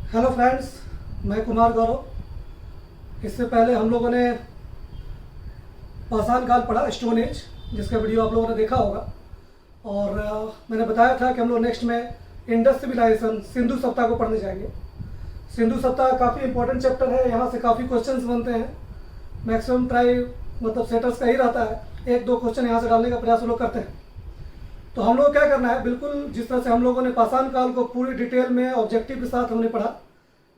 Hello friends, मैं कुमार गौरव। इससे पहले हम लोगों ने पाषाण काल पढ़ा, स्टोन एज, जिसका वीडियो आप लोगों ने देखा होगा। और मैंने बताया था कि हम लोग नेक्स्ट में इंडस सिविलाइजेशन सिंधु सभ्यता को पढ़ने जाएंगे। सिंधु सभ्यता काफ़ी इंपॉर्टेंट चैप्टर है, यहाँ से काफ़ी क्वेश्चंस बनते हैं। मैक्सिमम ट्राई मतलब सेटर्स का ही रहता है, एक दो क्वेश्चन यहाँ से डालने का प्रयास हम लोग करते हैं। तो हम लोग क्या करना है, बिल्कुल जिस तरह से हम लोगों ने पाषाण काल को पूरी डिटेल में ऑब्जेक्टिव के साथ हमने पढ़ा,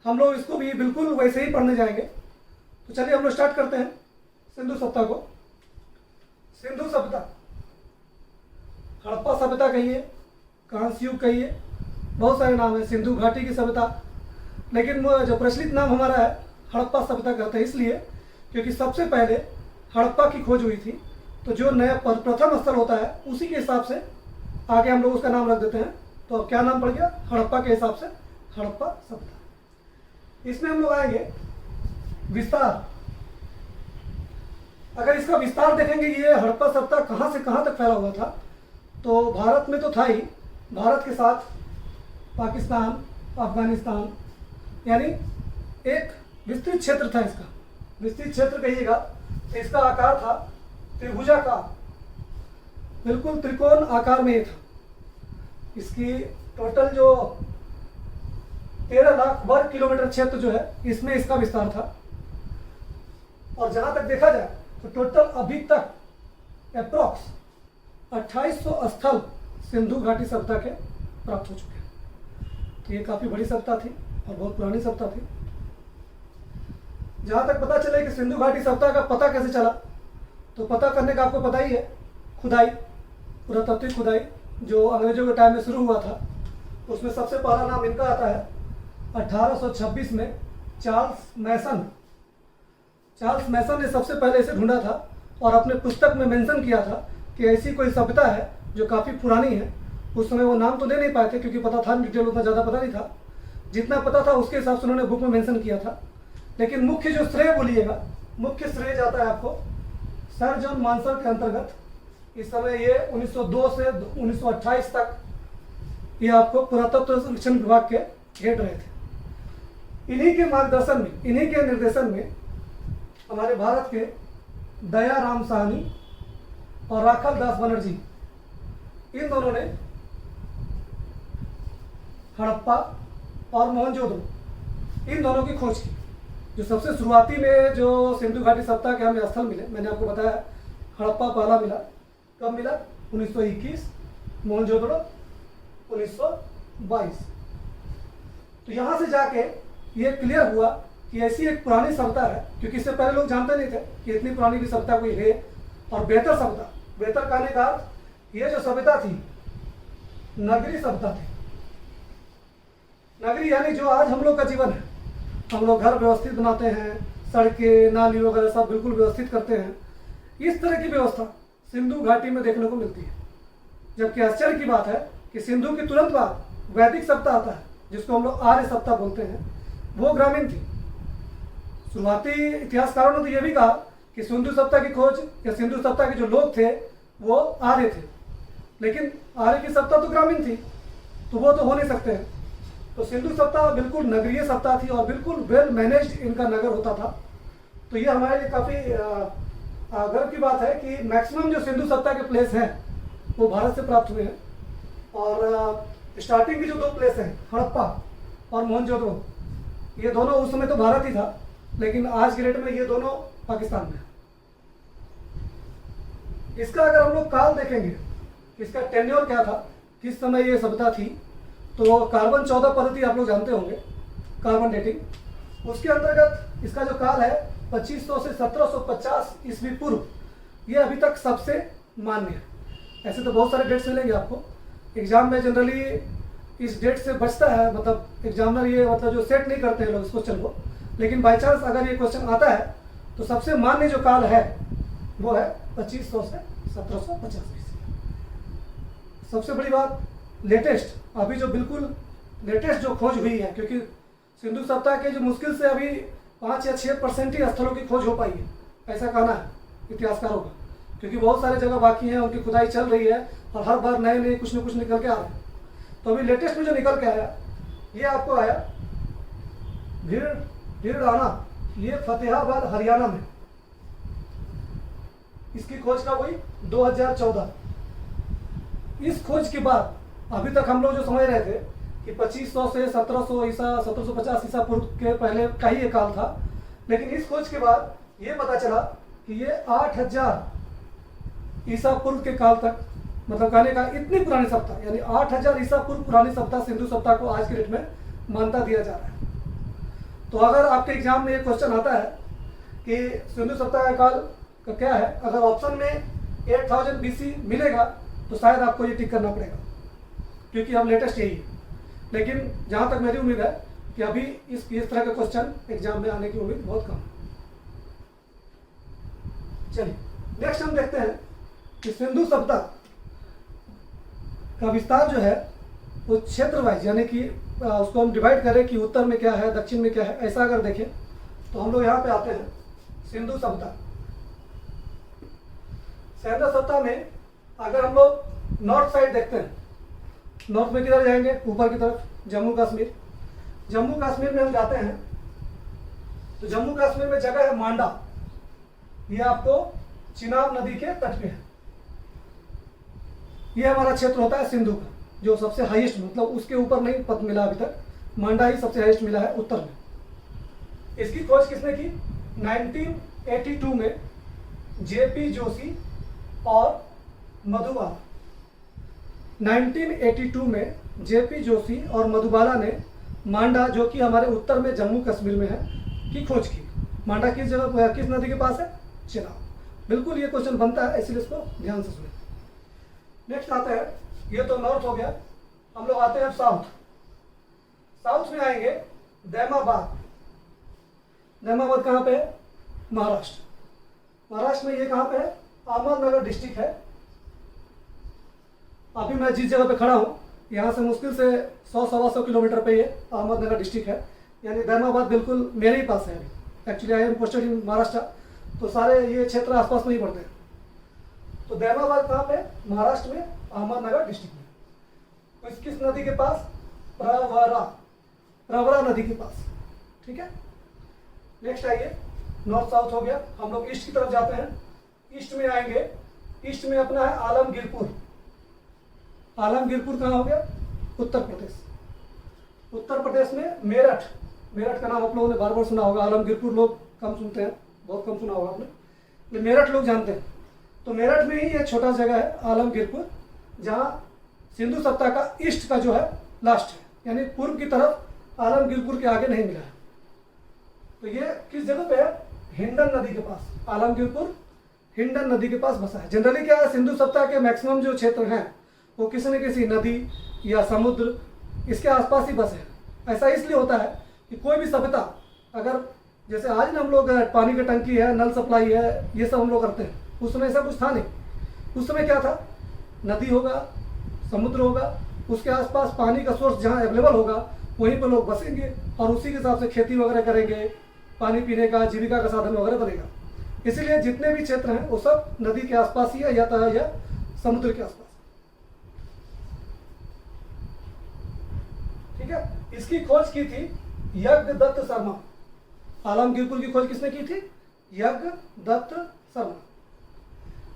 हम लोग इसको भी बिल्कुल वैसे ही पढ़ने जाएंगे। तो चलिए हम लोग स्टार्ट करते हैं सिंधु सभ्यता को। सिंधु सभ्यता, हड़प्पा सभ्यता कहिए, कांस्य युग कहिए, बहुत सारे नाम है, सिंधु घाटी की सभ्यता। लेकिन जो प्रचलित नाम हमारा है हड़प्पा सभ्यता कहते हैं, इसलिए क्योंकि सबसे पहले हड़प्पा की खोज हुई थी। तो जो नया प्रथम स्थल होता है उसी के हिसाब से आगे हम लोग उसका नाम रख देते हैं। तो अब क्या नाम पड़ गया, हड़प्पा के हिसाब से हड़प्पा सभ्यता। इसमें हम लोग आएंगे विस्तार। अगर इसका विस्तार देखेंगे, ये हड़प्पा सभ्यता कहाँ से कहाँ तक फैला हुआ था, तो भारत में तो था ही, भारत के साथ पाकिस्तान, अफगानिस्तान, यानी एक विस्तृत क्षेत्र था। इसका विस्तृत क्षेत्र कहिएगा तो इसका आकार था त्रिभुजाकार, बिल्कुल त्रिकोण आकार में ये था। इसकी टोटल जो 13 लाख वर्ग किलोमीटर क्षेत्र जो है, इसमें इसका विस्तार था। और जहां तक देखा जाए तो टोटल अभी तक अप्रोक्स 2800 स्थल सिंधु घाटी सभ्यता के प्राप्त हो चुके हैं। तो ये काफी बड़ी सभ्यता थी और बहुत पुरानी सभ्यता थी। जहां तक पता चले कि सिंधु घाटी सभ्यता का पता कैसे चला, तो पता करने का आपको पता ही है, खुदाई, पुरातात्विक खुदाई जो अंग्रेजों के टाइम में शुरू हुआ था। उसमें सबसे पहला नाम इनका आता है 1826 में चार्ल्स मैसन ने सबसे पहले इसे ढूंढा था और अपने पुस्तक में मेंशन किया था कि ऐसी कोई सभ्यता है जो काफ़ी पुरानी है। उस समय वो नाम तो दे नहीं पाए थे क्योंकि पता था डिटेल उतना ज़्यादा पता नहीं था, जितना पता था उसके हिसाब से उन्होंने बुक में मेंशन किया था। लेकिन मुख्य जो श्रेय बोलिएगा, मुख्य श्रेय जाता है आपको सर जॉन मानसर के अंतर्गत। इस समय ये 1902 से 1928 तक ये आपको पुरातत्व सर्वेक्षण विभाग के हेड रहे थे। इन्हीं के मार्गदर्शन में, इन्हीं के निर्देशन में हमारे भारत के दयाराम साहनी और राखल दास बनर्जी, इन दोनों ने हड़प्पा और मोहनजोदड़ो, इन दोनों की खोज की। जो सबसे शुरुआती में जो सिंधु घाटी सभ्यता के हमें स्थल मिले, मैंने आपको बताया हड़प्पा पहला मिला। कब मिला? 1921, मोहनजोदड़ो 1922। तो यहाँ से जाके ये क्लियर हुआ कि ऐसी एक पुरानी सभ्यता है, क्योंकि इससे पहले लोग जानते नहीं थे कि इतनी पुरानी भी सभ्यता कोई है। और बेहतर सभ्यता, बेहतर कहने का ये जो सभ्यता थी नगरी सभ्यता थी। नगरी यानी जो आज हम लोग का जीवन है, हम लोग घर व्यवस्थित बनाते हैं, सड़कें, नाली वगैरह सब बिल्कुल व्यवस्थित करते हैं, इस तरह की व्यवस्था सिंधु घाटी में देखने को मिलती है। जबकि आश्चर्य की बात है कि सिंधु की तुरंत बाद वैदिक सभ्यता आता है, जिसको हम लोग आर्य सभ्यता बोलते हैं, वो ग्रामीण थी। शुरुआती इतिहासकारों ने तो यह भी कहा कि सिंधु सभ्यता की खोज या सिंधु सभ्यता के जो लोग थे वो आर्य थे, लेकिन आर्य की सभ्यता तो ग्रामीण थी, तो वो तो हो नहीं सकते हैं। तो सिंधु सभ्यता बिल्कुल नगरीय सभ्यता थी और बिल्कुल वेल मैनेज्ड इनका नगर होता था। तो ये हमारे लिए काफ़ी गर्व की बात है कि मैक्सिमम जो सिंधु सभ्यता के प्लेस हैं वो भारत से प्राप्त हुए हैं। और स्टार्टिंग की जो दो प्लेस हैं, हड़प्पा और मोहनजोदड़ो, ये दोनों उस समय तो भारत ही था, लेकिन आज के डेट में ये दोनों पाकिस्तान में। इसका अगर हम लोग काल देखेंगे, इसका टेन्योर क्या था, किस समय ये सभ्यता थी, तो कार्बन 14 पद्धति आप लोग जानते होंगे, कार्बन डेटिंग। उसके अंतर्गत इसका जो काल है 2500 से 1750 ईस्वी पूर्व, ये अभी तक सबसे मान्य है। ऐसे तो बहुत सारे डेट्स मिलेंगे आपको, एग्जाम में जनरली इस डेट से बचता है, मतलब एग्जामिनर ये मतलब जो सेट नहीं करते हैं लोग इस क्वेश्चन को, लेकिन बाई चांस अगर ये क्वेश्चन आता है तो सबसे मान्य जो काल है वो है 2500 से 1750 ईस्वी। सबसे बड़ी बात, लेटेस्ट, अभी जो बिल्कुल लेटेस्ट जो खोज हुई है, क्योंकि सिंधु सभ्यता के जो मुश्किल से अभी 5 या 6% ही स्थलों की खोज हो पाई है, ऐसा कहना है इतिहासकारों का, क्योंकि बहुत सारे जगह बाकी हैं, उनकी खुदाई चल रही है और हर बार नए नए कुछ न कुछ निकल के आ रहे हैं। तो अभी लेटेस्ट में जो निकल के आया ये आपको आया भीड़ाना, ये फतेहाबाद हरियाणा में। इसकी खोज कब हुई? 2014। इस खोज के बाद अभी तक हम लोग जो समझ रहे थे कि 2500 से 1700 ईसा 1750 ईसा पूर्व के पहले का ही ये काल था, लेकिन इस खोज के बाद ये पता चला कि ये 8000 ईसा पूर्व के काल तक, मतलब कहने का इतनी पुरानी सभ्यता, यानी 8000 ईसा पूर्व पुरानी सभ्यता, सिंधु सभ्यता को आज के डेट में मान्यता दिया जा रहा है। तो अगर आपके एग्जाम में ये क्वेश्चन आता है कि सिंधु सभ्यता का काल का क्या है, अगर ऑप्शन में 8000 BC मिलेगा तो शायद आपको ये टिक करना पड़ेगा, क्योंकि अब लेटेस्ट यही है। लेकिन जहाँ तक मेरी उम्मीद है कि अभी इस तरह का क्वेश्चन एग्जाम में आने की उम्मीद बहुत कम है। चलिए नेक्स्ट हम देखते हैं कि सिंधु सभ्यता का विस्तार जो है वो क्षेत्र वाइज, यानी कि उसको हम डिवाइड करें कि उत्तर में क्या है, दक्षिण में क्या है, ऐसा अगर देखें तो हम लोग यहाँ पे आते हैं सिंधु सभ्यता। सिंधु सभ्यता में अगर हम लोग नॉर्थ साइड देखते हैं, नॉर्थ में किधर जाएंगे? ऊपर की तरफ, जम्मू कश्मीर। जम्मू कश्मीर में हम जाते हैं तो जम्मू कश्मीर में जगह है मांडा, ये आपको चिनाब नदी के तट पे है। ये हमारा क्षेत्र होता है सिंधु का, जो सबसे हाईएस्ट, मतलब उसके ऊपर नहीं पद मिला अभी तक, मांडा ही सबसे हाईएस्ट मिला है उत्तर में। इसकी खोज किसने की? 1982 में जेपी जोशी और मधुबाला। 1982 में जेपी जोशी और मधुबाला ने मांडा, जो कि हमारे उत्तर में जम्मू कश्मीर में है, की खोज की। मांडा किस जगह, किस नदी के पास है? चिनाब। बिल्कुल ये क्वेश्चन बनता है, इसलिए इसको ध्यान से सुने। नेक्स्ट आते हैं, ये तो नॉर्थ हो गया, हम लोग आते हैं साउथ। साउथ में आएंगे दैमाबाद। दैमाबाद कहाँ पे है? महाराष्ट्र। महाराष्ट्र में ये कहाँ पे है? अहमदनगर डिस्ट्रिक्ट है। अभी मैं जिस जगह पे खड़ा हूँ यहाँ से मुश्किल से 100-125 किलोमीटर पे ये अहमदनगर डिस्ट्रिक्ट है, यानी दैमाबाद बिल्कुल मेरे ही पास है। Actually I am posted in Maharashtra, तो सारे ये क्षेत्र आसपास में ही पड़ते हैं। तो दैमाबाद कहाँ पे? महाराष्ट्र में, अहमदनगर डिस्ट्रिक्ट में। तो किस नदी के पास? प्रवरा नदी के पास। ठीक है, नेक्स्ट आइए, नॉर्थ साउथ हो गया, हम लोग ईस्ट की तरफ जाते हैं। ईस्ट में आएंगे, ईस्ट में अपना है आलमगीरपुर। आलमगीरपुर कहाँ हो गया? उत्तर प्रदेश। उत्तर प्रदेश में मेरठ। मेरठ का नाम आप लोगों ने बार बार सुना होगा, आलमगीरपुर लोग कम सुनते हैं, बहुत कम सुना होगा आपने, लेकिन मेरठ लोग जानते हैं। तो मेरठ में ही एक छोटा जगह है आलमगीरपुर, जहाँ सिंधु सभ्यता का ईस्ट का जो है लास्ट है, यानी पूर्व की तरफ आलमगीरपुर के आगे नहीं मिला है। तो ये किस जगह पे है? हिंडन नदी के पास। आलमगीरपुर हिंडन नदी के पास बसा है। जनरली क्या है, सिंधु सभ्यता के मैक्सिमम जो क्षेत्र हैं वो किसी न किसी नदी या समुद्र इसके आसपास ही बसे हैं। ऐसा इसलिए होता है कि कोई भी सभ्यता, अगर जैसे आज ना हम लोग पानी की टंकी है, नल सप्लाई है, ये सब हम लोग करते हैं, उस समय ऐसा कुछ था नहीं। उस समय क्या था? नदी होगा, समुद्र होगा, उसके आसपास पानी का सोर्स जहाँ अवेलेबल होगा वहीं पर लोग बसेंगे और उसी के हिसाब से खेती वगैरह करेंगे, पानी पीने का, जीविका का साधन वगैरह बनेगा। इसीलिए जितने भी क्षेत्र हैं वो सब नदी के आसपास ही है या समुद्र के आसपास। ठीक है, इसकी खोज की थी यज्ञदत्त शर्मा। आलमगीरपुर की खोज किसने की थी? यज्ञदत्त शर्मा।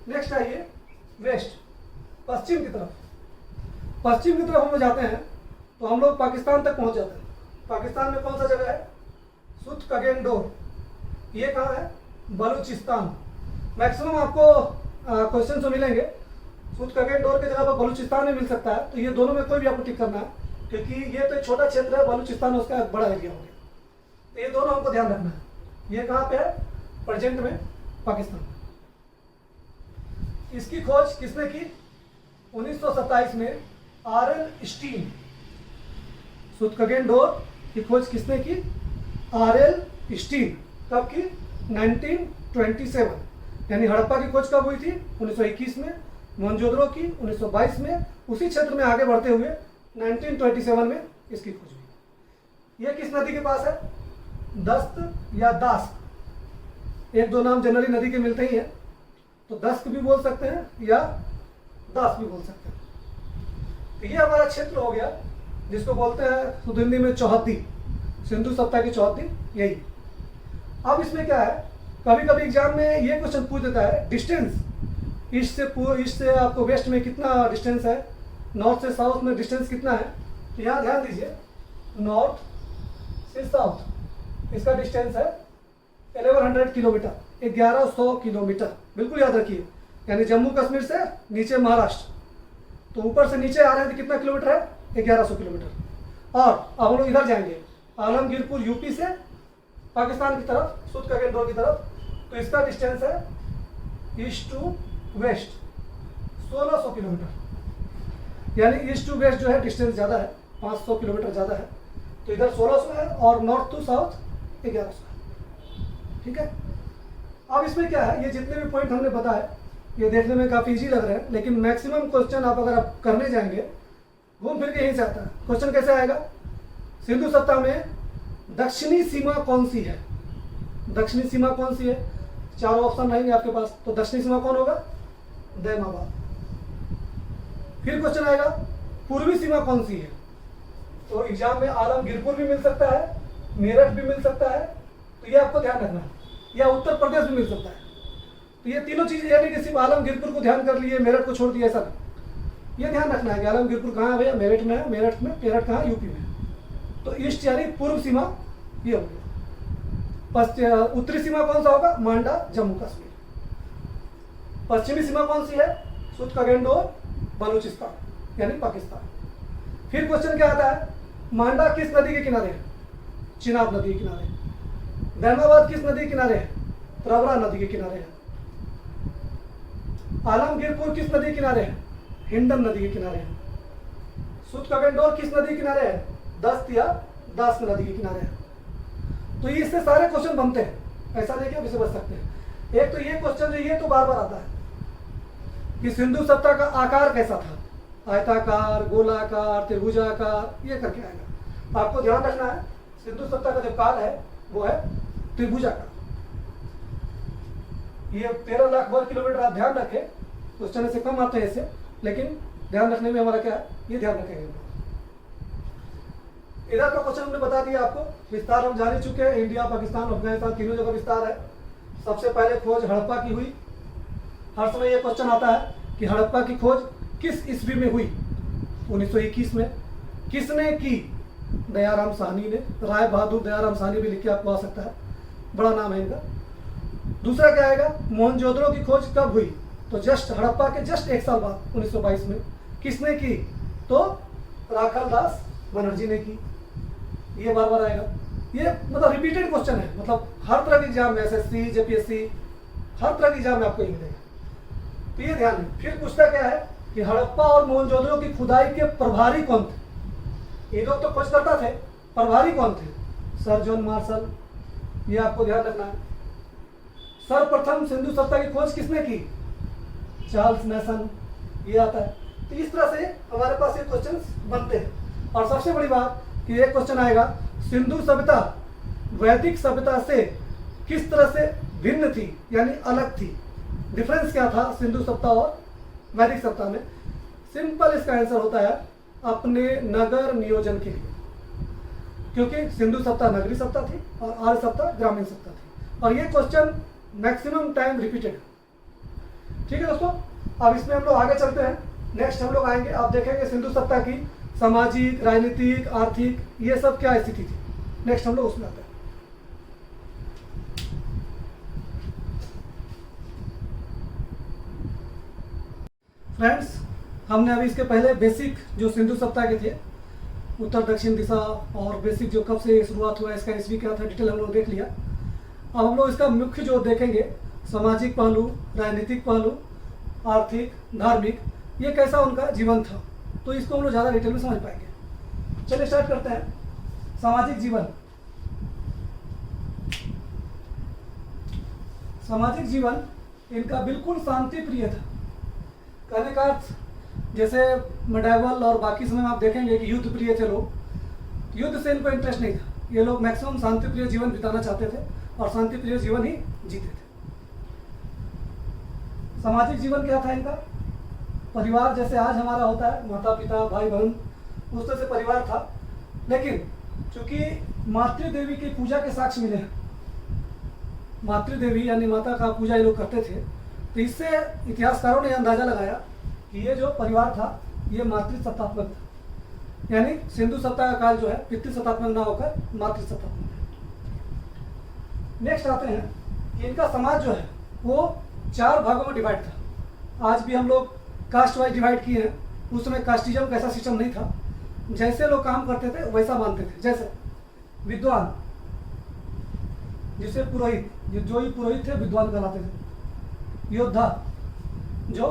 नेक्स्ट आइए वेस्ट, पश्चिम की तरफ। पश्चिम की तरफ हम लोग जाते हैं तो हम लोग पाकिस्तान तक पहुंच जाते हैं। पाकिस्तान में कौन सा जगह है? सुतकगेनडोर। ये कहाँ है? बलूचिस्तान। मैक्सिमम आपको क्वेश्चन जो मिलेंगे सुतकगेनडोर के जगह पर बलूचिस्तान में मिल सकता है, तो ये दोनों में कोई भी आपको टिक करना है, क्योंकि ये तो एक छोटा क्षेत्र है, बलूचिस्तान उसका एक बड़ा एरिया हो गया। तो ये दोनों हमको ध्यान रखना है। ये कहाँ पे है? प्रेजेंट में पाकिस्तान में। इसकी खोज किसने की? 1927 में R.L. स्टीन। सुतकगेनडोर की खोज किसने की? R.L. स्टीन। कब की? 1927। यानी हड़प्पा की खोज कब हुई थी? 1921 में। मोहनजोदड़ो की 1922 में। उसी क्षेत्र में आगे बढ़ते हुए 1927 में इसकी खोज हुई। यह किस नदी के पास है? दस्त या दास्क, एक दो नाम जनरली नदी के मिलते ही हैं, तो दस्क भी बोल सकते हैं या दास भी बोल सकते हैं। तो ये हमारा क्षेत्र हो गया जिसको बोलते हैं शुद्ध हिंदी में चौहद्दी। सिंधु सत्ता की चौथी यही। अब इसमें क्या है, कभी कभी एग्जाम में ये क्वेश्चन पूछ देता है डिस्टेंस ईस्ट से आपको वेस्ट में कितना डिस्टेंस है, नॉर्थ से साउथ में डिस्टेंस कितना है। तो यहाँ ध्यान दीजिए, नॉर्थ से साउथ इसका डिस्टेंस है 1100 किलोमीटर, 1100 किलोमीटर, बिल्कुल याद रखिए। यानी जम्मू कश्मीर से नीचे महाराष्ट्र, तो ऊपर से नीचे आ रहे हैं तो कितना किलोमीटर है, 1100 किलोमीटर। और अब हम लोग इधर जाएंगे, आलमगीरपुर यूपी से पाकिस्तान की तरफ, सुद का गेंदौर की तरफ, तो इसका डिस्टेंस है ईस्ट टू वेस्ट 1600 किलोमीटर। यानी ईस्ट टू वेस्ट जो है डिस्टेंस ज़्यादा है, 500 किलोमीटर ज़्यादा है। तो इधर 1600 है और नॉर्थ टू साउथ 1100 है। ठीक है। अब इसमें क्या है, ये जितने भी पॉइंट हमने बताए ये देखने में काफ़ी इजी लग रहे हैं, लेकिन मैक्सिमम क्वेश्चन अगर आप करने जाएंगे घूम फिर के यहीं से आता है। क्वेश्चन कैसे आएगा, सिंधु सत्ता में दक्षिणी सीमा कौन सी है, दक्षिणी सीमा कौन सी है, चारों ऑप्शन रहेंगे आपके पास। तो दक्षिणी सीमा कौन होगा, दैमाबाद। फिर क्वेश्चन आएगा पूर्वी सीमा कौन सी है, तो एग्जाम में आलमगीरपुर भी मिल सकता है, मेरठ भी मिल सकता है, तो ये आपको ध्यान रखना है, या उत्तर प्रदेश भी मिल सकता है। तो ये तीनों चीजें, यानी कि सिर्फ आलमगीरपुर को ध्यान कर लिए, मेरठ को छोड़ दिया, ऐसा ये ध्यान रखना है कि आलमगीरपुर कहाँ है भैया, मेरठ में है, मेरठ कहाँ है, यूपी में। तो ईस्ट यानी पूर्व सीमा ये हो गया। उत्तरी सीमा कौन सा होगा, मांडा जम्मू कश्मीर। पश्चिमी सीमा कौन सी है, सुद का गेंदौर बलूचिस्तान यानी पाकिस्तान। फिर क्वेश्चन क्या आता है, मांडा किस नदी के किनारे है, चिनाब नदी के किनारे। दैमाबाद किस नदी के किनारे है, प्रवरा नदी के किनारे है। आलमगीरपुर किस नदी के किनारे है, हिंडन नदी के किनारे है। सुद का गेंदौर किस नदी के किनारे है, दस्त या दास नदी के किनारे है। तो इससे सारे क्वेश्चन बनते हैं, ऐसा नहीं कि आप इसे बच सकते हैं। एक तो ये क्वेश्चन जो ये तो बार बार आता है कि सिंधु सत्ता का आकार कैसा था, आयताकार, गोलाकार, त्रिभुजाकार, ये करके आएगा। आपको ध्यान रखना है सिंधु सत्ता का जो काल है वो है त्रिभुजाकार। ये 13 लाख वर्ग किलोमीटर आप ध्यान रखें, क्वेश्चन से कम आते हैं इसे, लेकिन ध्यान रखने में हमारा क्या है, ये ध्यान रखेंगे। इधर का क्वेश्चन हमने बता दिया आपको, विस्तार हम जान ही चुके हैं, इंडिया, पाकिस्तान, अफगानिस्तान तीनों जगह विस्तार है। सबसे पहले खोज हड़प्पा की हुई। हर समय ये क्वेश्चन आता है कि हड़प्पा की खोज किस ईस्वी में हुई, 1921 में। किसने की, दयाराम साहनी ने, राय बहादुर दयाराम साहनी भी लिख के आपको आ सकता है, बड़ा नाम है इनका। दूसरा क्या आएगा, मोहनजोदड़ो की खोज कब हुई, तो जस्ट हड़प्पा के जस्ट 1 साल बाद 1922 में। किसने की, तो राखल दास बनर्जी ने की। ये बार बार आएगा, ये मतलब रिपीटेड क्वेश्चन है, मतलब हर तरह के एग्जाम में, एसएससी, जेपीएससी, हर तरह के एग्जाम में आपको ये मिलेगा। तो ये ध्यान है। फिर पूछता क्या है कि हड़प्पा और मोहनजोदड़ो की खुदाई के प्रभारी कौन थे। ये लोग तो खोज करता थे, प्रभारी कौन थे, सर जॉन मार्शल, ये आपको ध्यान रखना है। सर्वप्रथम सिंधु सत्ता की खोज किसने की, चार्ल्स मैसन, ये आता है। तो इस तरह से हमारे पास ये क्वेश्चंस बनते हैं। और सबसे बड़ी बात कि एक क्वेश्चन आएगा, सिंधु सभ्यता वैदिक सभ्यता से किस तरह से भिन्न थी, यानी अलग थी। डिफरेंस क्या था सिंधु सभ्यता और वैदिक सभ्यता में। सिंपल इसका आंसर होता है अपने नगर नियोजन के लिए, क्योंकि सिंधु सभ्यता नगरी सभ्यता थी और आर्य सभ्यता ग्रामीण सभ्यता थी। और ये क्वेश्चन मैक्सिमम टाइम रिपीटेड। ठीक है दोस्तों, अब इसमें हम लोग आगे चलते हैं। नेक्स्ट हम लोग आएंगे, आप देखेंगे सिंधु सभ्यता की सामाजिक, राजनीतिक, आर्थिक, ये सब क्या स्थिति थी। नेक्स्ट हम लोग उसमें आते हैं। फ्रेंड्स, हमने अभी इसके पहले बेसिक जो सिंधु सभ्यता के थे, उत्तर दक्षिण दिशा, और बेसिक जो कब से शुरुआत हुआ, इसका ईस्वी क्या था, डिटेल हम लोग देख लिया। अब हम लोग इसका मुख्य जो देखेंगे, सामाजिक पहलू, राजनीतिक पहलू, आर्थिक, धार्मिक, ये कैसा उनका जीवन था, तो इसको हम लोग ज़्यादा डिटेल में समझ पाएंगे। चलिए स्टार्ट करते हैं। सामाजिक जीवन। सामाजिक जीवन इनका बिल्कुल शांति प्रिय था। कहने का अर्थ, जैसे मेडाइवल और बाकी समय में आप देखेंगे कि युद्ध प्रिय थे लोग, युद्ध से इनको इंटरेस्ट नहीं था। ये लोग मैक्सिमम शांति प्रिय जीवन बिताना चाहते थे और शांति प्रिय जीवन ही जीते थे। सामाजिक जीवन क्या था इनका, परिवार जैसे आज हमारा होता है, माता पिता, भाई बहन, उस तरह से परिवार था। लेकिन चूंकि मातृ देवी की पूजा के साक्ष्य मिले हैं, मातृ देवी यानी माता का पूजा ये लोग करते थे, तो इससे इतिहासकारों ने अंदाजा लगाया कि ये जो परिवार था ये मातृ सत्तात्मक था, यानी सिंधु सत्ता का काल जो है पितृ सत्तात्मक ना होकर मातृ सत्तात्मक है। नेक्स्ट आते हैं कि इनका समाज जो है वो 4 भागों में डिवाइड था। आज भी हम लोग कास्ट वाइज डिवाइड किए हैं, उस समय कास्टिज्म का ऐसा सिस्टम नहीं था, जैसे लोग काम करते थे वैसा मानते थे। जैसे विद्वान, जिसे पुरोहित, जो ही पुरोहित थे विद्वान कहलाते थे। योद्धा, जो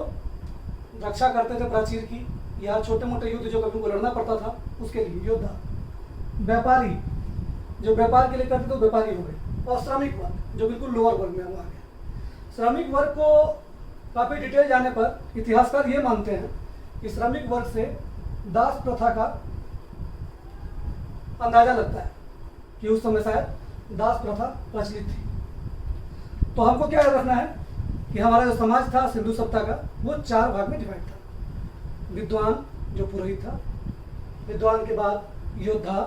रक्षा करते थे प्राचीर की या छोटे मोटे युद्ध जो कभी को लड़ना पड़ता था उसके लिए योद्धा। व्यापारी, जो व्यापार के लिए करते थे व्यापारी हो गए। और श्रमिक वर्ग, जो बिल्कुल लोअर वर्ग में आ गया। श्रमिक वर्ग को काफी डिटेल जाने पर इतिहासकार ये मानते हैं कि श्रमिक वर्ग से दास प्रथा का अंदाजा लगता है कि उस समय शायद दास प्रथा प्रचलित थी। तो हमको क्या याद रखना है कि हमारा जो समाज था सिंधु सत्ता का वो 4 भाग में डिवाइड था। विद्वान जो पुरोहित था, विद्वान के बाद योद्धा,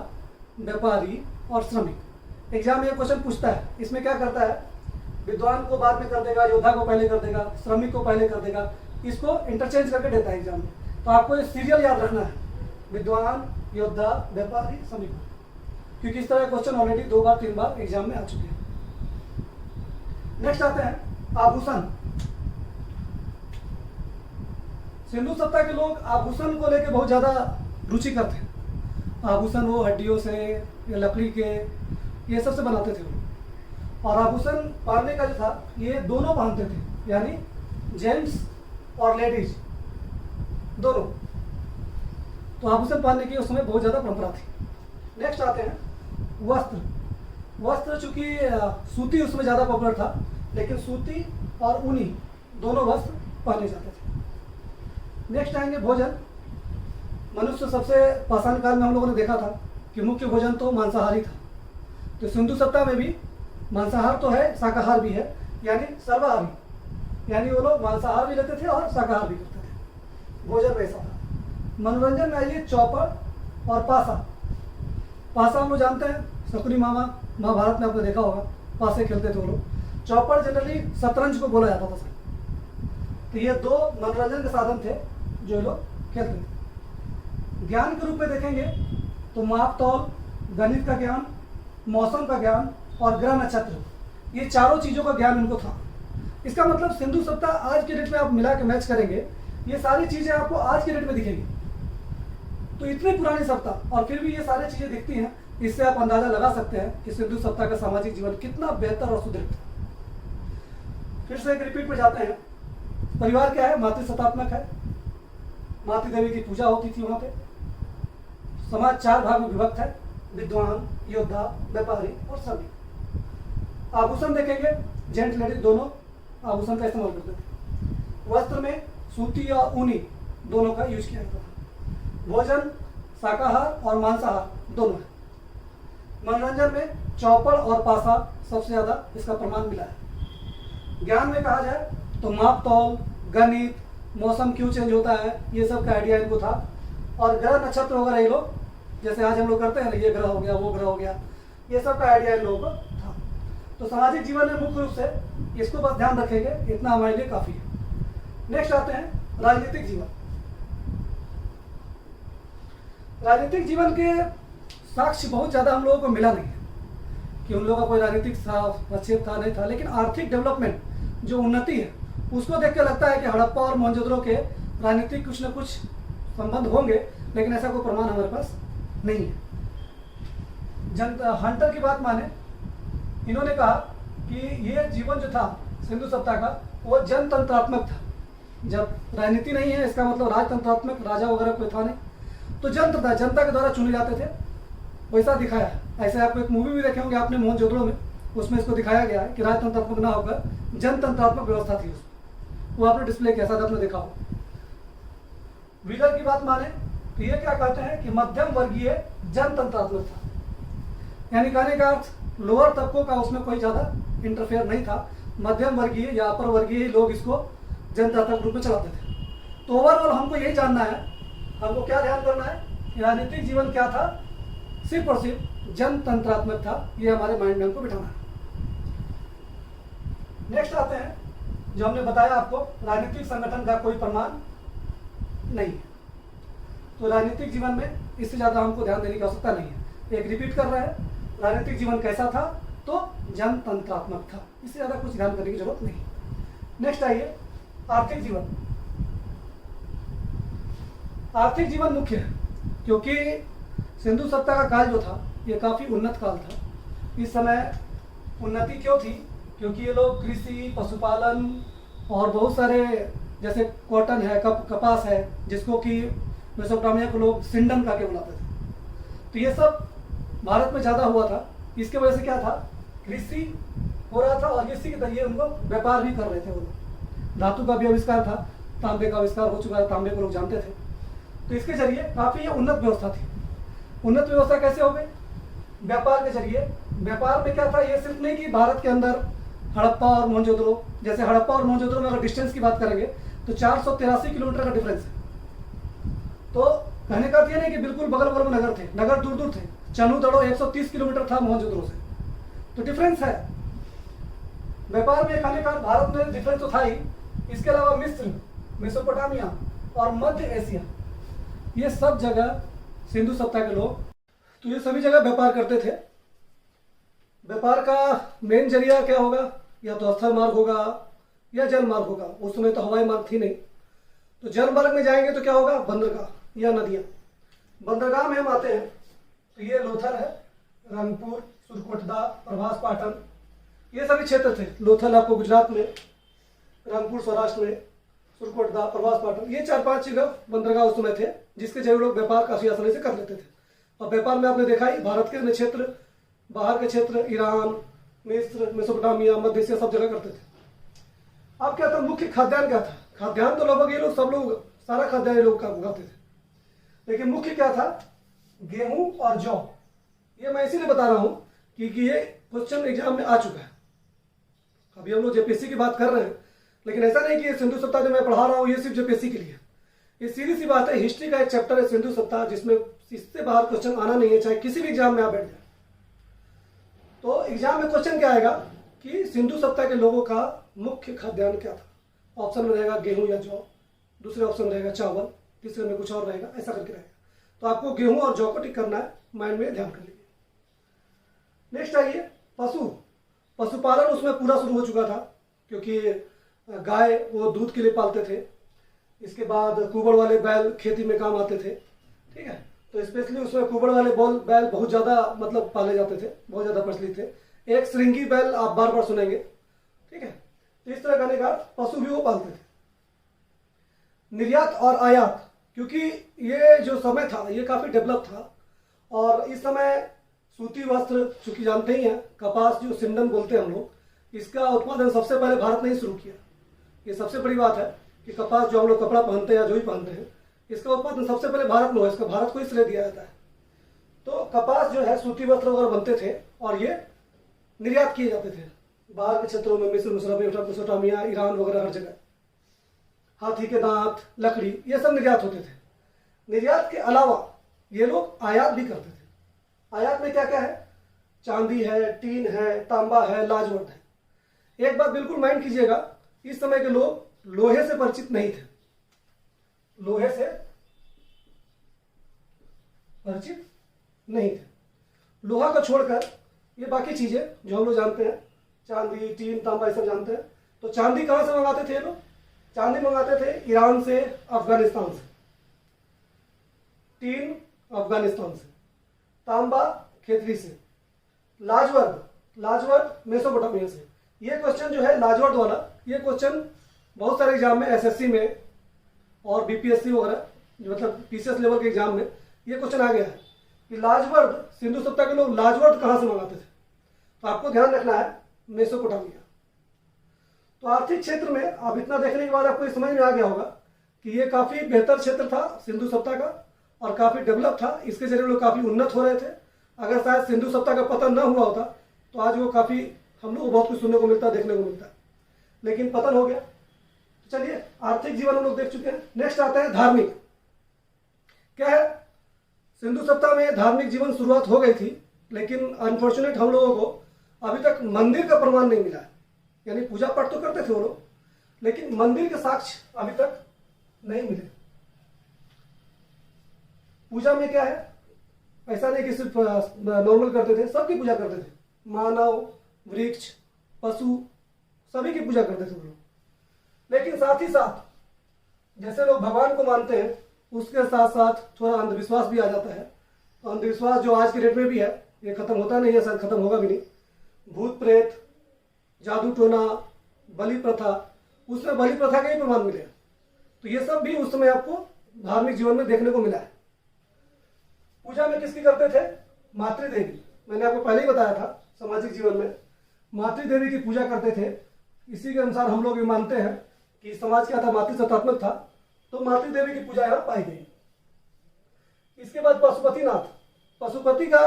व्यापारी और श्रमिक। एग्जाम में क्वेश्चन पूछता है, इसमें क्या करता है, विद्वान को बाद में कर देगा, योद्धा को पहले कर देगा, श्रमिक को पहले कर देगा, इसको इंटरचेंज करके देता है एग्जाम में। तो आपको ये सीरियल याद रखना है, विद्वान, योद्धा, व्यापारी, श्रमिक, क्योंकि इस तरह क्वेश्चन ऑलरेडी 2 बार 3 बार एग्जाम में आ चुके हैं। नेक्स्ट आते हैं आभूषण। सिंधु सत्ता के लोग आभूषण को लेकर बहुत ज्यादा रुचि करते हैं। आभूषण वो हड्डियों से या लकड़ी के ये सबसे बनाते थे वो। और आभूषण पहनने का जो था ये दोनों पहनते थे, यानी जेंट्स और लेडीज दोनों। तो आभूषण पहनने की उस समय बहुत ज्यादा परंपरा थी। नेक्स्ट आते हैं वस्त्र। वस्त्र चूंकि सूती उसमें ज्यादा पॉपुलर था, लेकिन सूती और ऊनी दोनों वस्त्र पहने जाते थे। नेक्स्ट आएंगे भोजन। मनुष्य सबसे पाषाण काल में हम लोगों ने देखा था कि मुख्य भोजन तो मांसाहारी था। तो सिंधु सत्ता में भी मांसाहार तो है, शाकाहार भी है, यानी सर्वाहारी, यानी वो लोग मांसाहार भी लेते थे और शाकाहार भी करते थे। भोजन वैसा था। मनोरंजन में आइए चौपड़ और पासा। पासा हम लोग जानते हैं, शकुनी मामा महाभारत में आपने देखा होगा, पासे खेलते थे वो लोग। चौपड़ जनरली शतरंज को बोला जाता था सर। तो ये 2 मनोरंजन के साधन थे जो लोग खेलते थे। ज्ञान के रूप में देखेंगे तो माप तौल, गणित का ज्ञान, मौसम का ज्ञान और ग्रह नक्षत्र, ये चारों चीजों का ज्ञान इनको था। इसका मतलब सिंधु सत्ता आज के डेट में आप मिला के मैच करेंगे, ये सारी चीजें आपको आज के डेट में दिखेंगी। तो इतनी पुरानी सत्ता और फिर भी ये सारी चीजें दिखती हैं, इससे आप अंदाजा लगा सकते हैं कि सिंधु सत्ता का सामाजिक जीवन कितना बेहतर और सुदृढ़ था। फिर से एक रिपीट पे जाते हैं। परिवार क्या है, मातृ सत्तात्मक है, मातृ देवी की पूजा होती थी वहां पे। समाज 4 भाग में विभक्त है, विद्वान, योद्धा, व्यापारी और श्रमिक। आभूषण देखेंगे, जेंट लेडीज दोनों आभूषण का इस्तेमाल करते थे। वस्त्र में सूती या ऊनी दोनों का यूज किया जाता था। भोजन शाकाहार और मांसाहार दोनों है। मनोरंजन में चौपड़ और पासा सबसे ज्यादा इसका प्रमाण मिला है। ज्ञान में कहा जाए तो माप तौल, गणित, मौसम क्यों चेंज होता है, ये सब का आइडिया इनको था। और ग्रह नक्षत्र वगैरह ये लोग जैसे आज हम लोग करते हैं ना, ये ग्रह हो गया वो ग्रह हो गया, ये सब का आइडिया इन लोगों को था। तो सामाजिक जीवन में मुख्य रूप से इसको बस ध्यान रखेंगे, इतना हमारे लिए काफी है। नेक्स्ट आते हैं राजनीतिक जीवन। राजनीतिक जीवन के साक्ष्य बहुत ज्यादा हम लोगों को मिला नहीं है कि उन लोगों का कोई राजनीतिक प्रक्षेप था नहीं था, लेकिन आर्थिक डेवलपमेंट जो उन्नति है उसको देख के लगता है कि हड़प्पा और मोहनजोदड़ो के राजनीतिक कुछ न कुछ संबंध होंगे, लेकिन ऐसा कोई प्रमाण हमारे पास नहीं है। हंटर की बात माने, इन्होंने कहा कि ये जीवन जो था सिंधु सत्ता का वो जनतंत्रात्मक था। जब राजनीति नहीं है इसका मतलब राजतंत्रात्मक, राजा वगैरह कोई था नहीं, तो जनता था, जनता के द्वारा चुने जाते थे, वैसा दिखाया। ऐसे आपको एक मूवी भी देखे होंगे आपने मोहनजोदड़ो में, उसमें इसको दिखाया गया है कि राजतंत्रात्मक ना होकर जनतंत्रात्मक व्यवस्था थी उसमें, वो आपने डिस्प्ले किया, शायद आपने देखा हो। व्हीलर की बात माने तो ये क्या कहते हैं कि मध्यम वर्गीय जनतंत्रात्मक था, यानी कहने का अर्थ लोअर तबकों का उसमें कोई ज्यादा इंटरफेयर नहीं था, मध्यम वर्गीय या अपर वर्गीय लोग इसको जनतांत्रिक रूप में चलाते थे। तो ओवरऑल हमको यही जानना है, हमको क्या ध्यान करना है कि राजनीतिक जीवन क्या था सिर्फ और सिर्फ जनतंत्रात्मक था। ये हमारे माइंड में हमको बिठाना है। नेक्स्ट आते हैं, जो हमने बताया आपको, राजनीतिक संगठन का कोई प्रमाण नहीं है। तो राजनीतिक जीवन में इससे ज़्यादा हमको ध्यान देने की आवश्यकता नहीं है। एक रिपीट कर रहे हैं, राजनीतिक जीवन कैसा था, तो जनतंत्रात्मक था। इससे ज़्यादा कुछ ध्यान करने की जरूरत नहीं। नेक्स्ट आइए, आर्थिक जीवन। आर्थिक जीवन मुख्य है, क्योंकि सिंधु सत्ता का काल जो था ये काफ़ी उन्नत काल था। इस समय उन्नति क्यों थी, क्योंकि ये लोग कृषि, पशुपालन और बहुत सारे, जैसे कॉटन है, कपास है, जिसको कि मेसोपोटामिया को लोग सिंडम का के बुलाते थे, तो ये सब भारत में ज़्यादा हुआ था। इसके वजह से क्या था, कृषि हो रहा था और इसी के जरिए उनको व्यापार भी कर रहे थे वो लोग। धातु का भी आविष्कार था, तांबे का आविष्कार हो चुका है, तांबे को लोग जानते थे। तो इसके जरिए काफ़ी ये उन्नत व्यवस्था थी। उन्नत व्यवस्था कैसे हो गई, व्यापार के जरिए। व्यापार में क्या था, ये सिर्फ नहीं कि भारत के अंदर हड़प्पा और मोहनजोदड़ो, जैसे हड़प्पा और मोहनजोदड़ो में अगर डिस्टेंस की बात करेंगे तो 483 किलोमीटर का डिफरेंस है। तो कहने का अर्थ ये नहीं कि बिल्कुल बगल बगल में नगर थे, नगर दूर दूर थे। चनूदड़ो 130 किलोमीटर था मोहनजोदड़ो से, तो डिफरेंस है। व्यापार में कहने का भारत में डिफरेंस तो था ही, इसके अलावा मिस्र, मेसोपोटामिया और मध्य एशिया, ये सब जगह सिंधु सत्ता के लोग, तो ये सभी जगह व्यापार करते थे। व्यापार का मेन जरिया क्या होगा, या तो स्थल मार्ग होगा या जल मार्ग होगा। उस समय तो हवाई मार्ग थी नहीं, तो जल मार्ग में जाएंगे तो क्या होगा, बंदरगाह या नदियाँ। बंदरगाह में हम आते हैं तो ये लोथल है, रंगपुर, सुरकोटदा, प्रभास पाटन, ये सभी क्षेत्र थे। लोथल आपको गुजरात में, रंगपुर सौराष्ट्र में, सुरकोटदा, प्रभास पाटन, ये 4-5 जगह बंदरगाह उस समय थे, जिसके जरिए लोग व्यापार काफी आसानी से कर लेते थे। और व्यापार में आपने देखा ही, भारत के अन्य क्षेत्र, बाहर के क्षेत्र, ईरान, मिस्र, मेसोपोटामिया, मध्य एशिया, सब जगह करते थे। अब क्या था, मुख्य खाद्यान्न क्या था, खाद्यान्न तो लगभग ये लोग सब लोग, सारा खाद्यान्न लोग का उगाते थे, लेकिन मुख्य क्या था, गेहूं और जौ। ये मैं इसीलिए बता रहा हूं क्योंकि ये क्वेश्चन एग्जाम में आ चुका है। अभी हम लोग जेपीएससी की बात कर रहे हैं, लेकिन ऐसा नहीं कि ये सिंधु सत्ता जो मैं पढ़ा रहा हूँ ये सिर्फ जेपीएससी के लिए। ये सीधी सी बात है, हिस्ट्री का एक चैप्टर है सिंधु सत्ता, जिसमें इससे बाहर क्वेश्चन आना नहीं है, चाहे किसी भी एग्जाम में आप बैठ जाए। तो एग्जाम में क्वेश्चन क्या आएगा कि सिंधु सत्ता के लोगों का मुख्य खाद्यान्न क्या था। ऑप्शन में रहेगा गेहूं या जौ, दूसरे ऑप्शन में रहेगा चावल, तीसरे में कुछ और रहेगा, ऐसा करके रहेगा। तो आपको गेहूं और जौ को टिक करना है, माइंड में ध्यान कर लीजिए। नेक्स्ट आइए, पशुपालन उसमें पूरा शुरू हो चुका था, क्योंकि गाय वो दूध के लिए पालते थे। इसके बाद कुबड़ वाले बैल खेती में काम आते थे, ठीक है। तो स्पेशली उसमें कुबड़ वाले बैल बहुत ज़्यादा मतलब पाले जाते थे, बहुत ज़्यादा प्रचलित थे। एक श्रृंगी बैल आप बार बार सुनेंगे, ठीक है। तो इस तरह करने का पशु भी वो पालते थे। निर्यात और आयात, क्योंकि ये जो समय था ये काफ़ी डेवलप था, और इस समय सूती वस्त्र, चूंकि जानते ही हैं, कपास जो सिंडम बोलते हैं हम लोग, इसका उत्पादन सबसे पहले भारत ने ही शुरू किया। ये सबसे बड़ी बात है कि कपास जो हम लोग कपड़ा पहनते हैं या जो भी पहनते हैं, इसका उत्पादन सबसे पहले भारत में हुआ, इसका भारत को ही श्रेय दिया जाता है। तो कपास जो है, सूती वस्त्र वगैरह बनते थे और ये निर्यात किए जाते थे बाहर के क्षेत्रों में, मिस्र, मेसोपोटामिया, ईरान वगैरह हर जगह। हाथी के दांत, लकड़ी, ये सब निर्यात होते थे। निर्यात के अलावा ये लोग आयात भी करते थे। आयात में क्या क्या है, चांदी है, टीन है, तांबा है, लाजवंत है। एक बात बिल्कुल माइंड कीजिएगा, इस समय के लोग लोहे से परिचित नहीं थे, लोहे से परिचित नहीं थे। लोहा को छोड़कर ये बाकी चीजें जो हम लोग जानते हैं, चांदी, टीन, तांबा, ये सब जानते हैं। तो चांदी कहां से मंगाते थे ये लोग, चांदी मंगाते थे ईरान से, अफगानिस्तान से। टीन अफगानिस्तान से, तांबा खेतरी से, लाजवर्द मेसोपोटामिया से। ये क्वेश्चन जो है लाजवर्द वाला, ये क्वेश्चन बहुत सारे एग्जाम में, एसएससी में और बीपीएससी वगैरह, जो मतलब पीसीएस लेवल के एग्जाम में ये क्वेश्चन आ गया है कि लाजवर्द, सिंधु सत्ता के लोग लाजवर्द कहाँ से मंगाते थे। तो आपको ध्यान रखना है मेसोपोटामिया। तो आर्थिक क्षेत्र में अब इतना देखने के बाद आपको ये समझ में आ गया होगा कि ये काफ़ी बेहतर क्षेत्र था सिंधु सत्ता का, और काफ़ी डेवलप था। इसके जरिए लोग काफ़ी उन्नत हो रहे थे। अगर शायद सिंधु सत्ता का पतन न हुआ होता तो आज वो काफ़ी, हम लोग को बहुत कुछ सुनने को मिलता, देखने को मिलता, लेकिन पतन हो गया। तो चलिए, आर्थिक जीवन हम लोग देख चुके हैं। नेक्स्ट आता है धार्मिक। क्या है, सिंधु सत्ता में धार्मिक जीवन शुरुआत हो गई थी, लेकिन अनफॉर्चुनेट हम लोगों को अभी तक मंदिर का प्रमाण नहीं मिला है। यानी पूजा पाठ तो करते थे वो लोग, लेकिन मंदिर के साक्ष्य अभी तक नहीं मिले। पूजा में क्या है, ऐसा नहीं कि सिर्फ नॉर्मल करते थे, सबकी पूजा करते थे। मानव, वृक्ष, पशु, सभी की पूजा करते थे वो लोग। लेकिन साथ ही साथ जैसे लोग भगवान को मानते हैं, उसके साथ साथ थोड़ा अंधविश्वास भी आ जाता है। तो अंधविश्वास जो आज की डेट में भी है, ये खत्म होता नहीं है, शायद खत्म होगा भी नहीं। भूत प्रेत, जादू टोना, बलि प्रथा, उसमें बलि प्रथा के ही प्रमाण मिले। तो ये सब भी उस समय आपको धार्मिक जीवन में देखने को मिला है। पूजा में किसकी करते थे? मातृदेवी। मैंने आपको पहले ही बताया था, सामाजिक जीवन में मातृदेवी की पूजा करते थे। इसी के अनुसार हम लोग भी मानते हैं कि समाज क्या था, मातृसत्तात्मक था, तो मातृदेवी की पूजा यहाँ पाई गई। इसके बाद पशुपतिनाथ, पशुपति का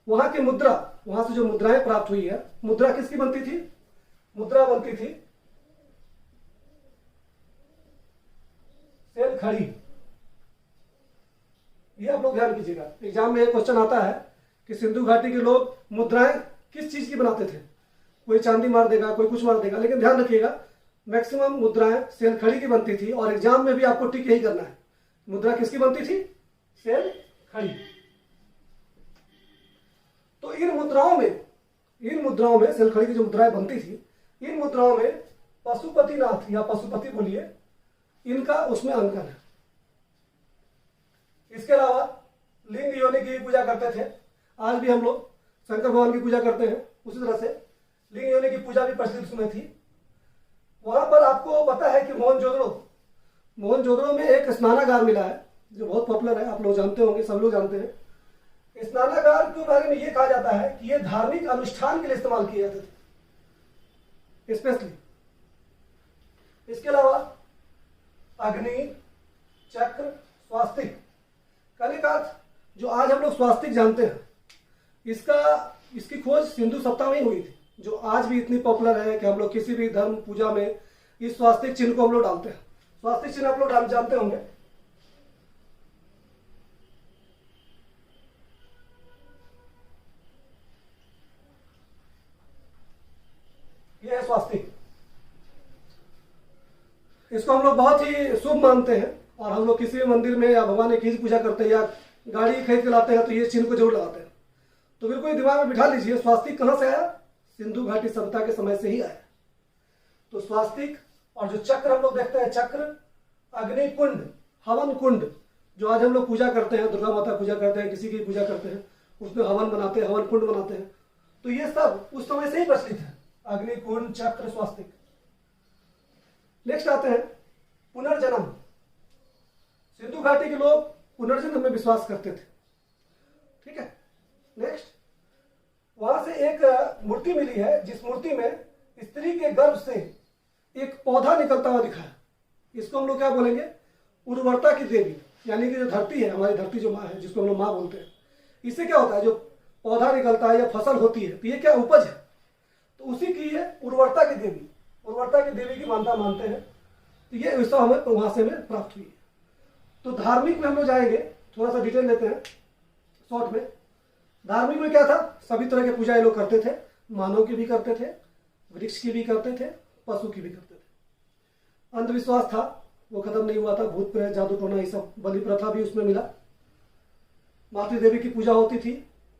वहां की मुद्रा, वहां से जो मुद्राएं प्राप्त हुई है, मुद्रा किसकी बनती थी? मुद्रा बनती थी सेल खड़ी। ये आप लोग ध्यान कीजिएगा, एग्जाम में एक क्वेश्चन आता है कि सिंधु घाटी के लोग मुद्राएं किस चीज की बनाते थे। कोई चांदी मार देगा, कोई कुछ मार देगा, लेकिन ध्यान रखिएगा मैक्सिमम मुद्राएं सेल खड़ी की बनती थी। और एग्जाम में भी आपको टिक यही करना है, मुद्रा किसकी बनती थी? सेल खड़ी। तो इन मुद्राओं में सेल खड़ी की जो मुद्राएं बनती थी, इन मुद्राओं में पशुपतिनाथ या पशुपति बोलिए, इनका उसमें अंकन है। इसके अलावा लिंग योनि की पूजा करते थे। आज भी हम लोग शंकर भगवान की पूजा करते हैं, उसी तरह से लिंग योनि की पूजा भी प्रचलित उसमें थी। वहां पर आपको पता है कि मोहनजोदड़ो में एक स्नानागार मिला है जो बहुत पॉपुलर है, आप लोग जानते होंगे, सब लोग जानते हैं। स्नानागार के बारे में ये कहा जाता है कि ये धार्मिक अनुष्ठान के लिए इस्तेमाल किए जाते थे स्पेशली। इसके अलावा अग्नि, चक्र, स्वास्तिक, कलिकात, जो आज हम लोग स्वास्तिक जानते हैं, इसकी खोज सिंधु सत्ता में ही हुई थी, जो आज भी इतनी पॉपुलर है कि हम लोग किसी भी धर्म पूजा में इस स्वास्तिक चिन्ह को हम लोग डालते हैं। स्वास्तिक चिन्ह आप लोग जानते होंगे, यह है स्वास्तिक। इसको हम लोग बहुत ही शुभ मानते हैं, और हम लोग किसी भी मंदिर में या भगवान की पूजा करते हैं या गाड़ी खरीद के लाते हैं तो ये चिन्ह को जरूर लगाते हैं। तो बिल्कुल दिमाग में बिठा लीजिए, स्वास्तिक कहां से आया? सिंधु घाटी सभ्यता के समय से ही आया। तो स्वास्तिक और जो चक्र हम लोग देखते हैं, चक्र, अग्नि कुंड, हवन कुंड, जो आज हम लोग पूजा करते हैं, दुर्गा माता पूजा करते हैं, किसी की पूजा करते हैं, उसमें हवन बनाते हैं, हवन कुंड बनाते हैं। तो ये सब उस समय से ही प्रचलित है, अग्नि कुंड, चक्र, स्वास्तिक। नेक्स्ट आते हैं पुनर्जन्म। सिंधु घाटी के लोग पुनर्जन्म में विश्वास करते थे। ठीक है, नेक्स्ट वहां से एक मूर्ति मिली है, जिस मूर्ति में स्त्री के गर्भ से एक पौधा निकलता हुआ दिखा है। इसको हम लोग क्या बोलेंगे? उर्वरता की देवी, यानी कि जो धरती है, हमारी धरती जो माँ है, जिसको हम लोग माँ बोलते हैं, इससे क्या होता है, जो पौधा निकलता है या फसल होती है, तो ये क्या उपज है, तो उसी की ये उर्वरता की देवी, उर्वरता की देवी की मानता मानते हैं। तो ये विश्व हमें वहां से हमें प्राप्त हुई है। तो धार्मिक में हम लोग जाएंगे, थोड़ा सा डिटेल लेते हैं शॉर्ट में। धार्मिक में क्या था? सभी तरह की पूजा ये लोग करते थे, मानव की भी करते थे, वृक्ष की भी करते थे, पशु की भी करते थे। अंधविश्वास था, वो खत्म नहीं हुआ था, भूत प्रेत, जादू टोना, ये सब, बलि प्रथा भी उसमें मिला। मातृदेवी की पूजा होती थी,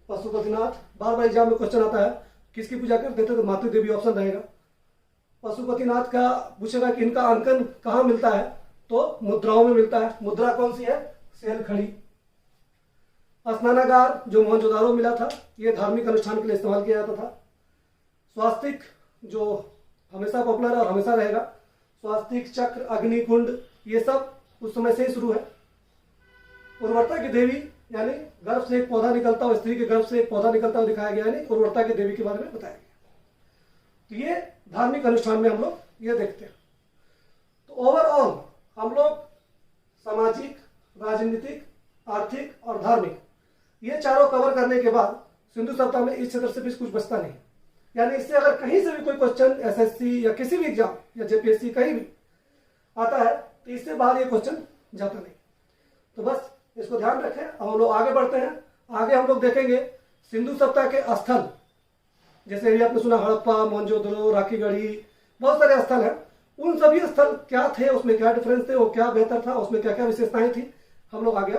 पशुपतिनाथ। बार बार एग्जाम में क्वेश्चन आता है किसकी पूजा करते थे, तो मातृदेवी ऑप्शन रहेगा। पशुपतिनाथ का पूछेगा कि इनका अंकन कहाँ मिलता है, तो मुद्राओं में मिलता है। मुद्रा कौन सी है? सेल खड़ी। स्नानागार जो मोहनजोदाड़ो मिला था, ये धार्मिक अनुष्ठान के लिए इस्तेमाल किया जाता था। स्वास्तिक जो हमेशा पॉपुलर है और हमेशा रहेगा, स्वास्तिक, चक्र, अग्नि कुंड, ये सब उस समय से ही शुरू है। उर्वरता की देवी, यानी गर्भ से एक पौधा निकलता हुआ, स्त्री के गर्भ से एक पौधा निकलता हुआ दिखाया गया, यानी उर्वरता की देवी के बारे में बताया गया। तो ये धार्मिक अनुष्ठान में हम लोग ये देखते हैं। तो ओवरऑल हम लोग सामाजिक, राजनीतिक, आर्थिक और धार्मिक, ये चारों कवर करने के बाद सिंधु सभ्यता में इस क्षेत्र से भी कुछ बचता नहीं। यानी इससे अगर कहीं से भी कोई क्वेश्चन एसएससी या किसी भी एग्जाम या जेपीएससी कहीं भी आता है, तो इससे बाहर ये क्वेश्चन जाता नहीं। तो बस इसको ध्यान रखें। अब हम लोग आगे बढ़ते हैं। आगे हम लोग देखेंगे सिंधु सभ्यता के स्थल, जैसे ये आपने सुना हड़प्पा, मोहनजोदड़ो, राखीगढ़ी, बहुत सारे स्थल हैं। उन सभी स्थल क्या थे, उसमें क्या डिफरेंस थे, वो क्या बेहतर था, उसमें क्या क्या विशेषताएं थी, हम लोग आगे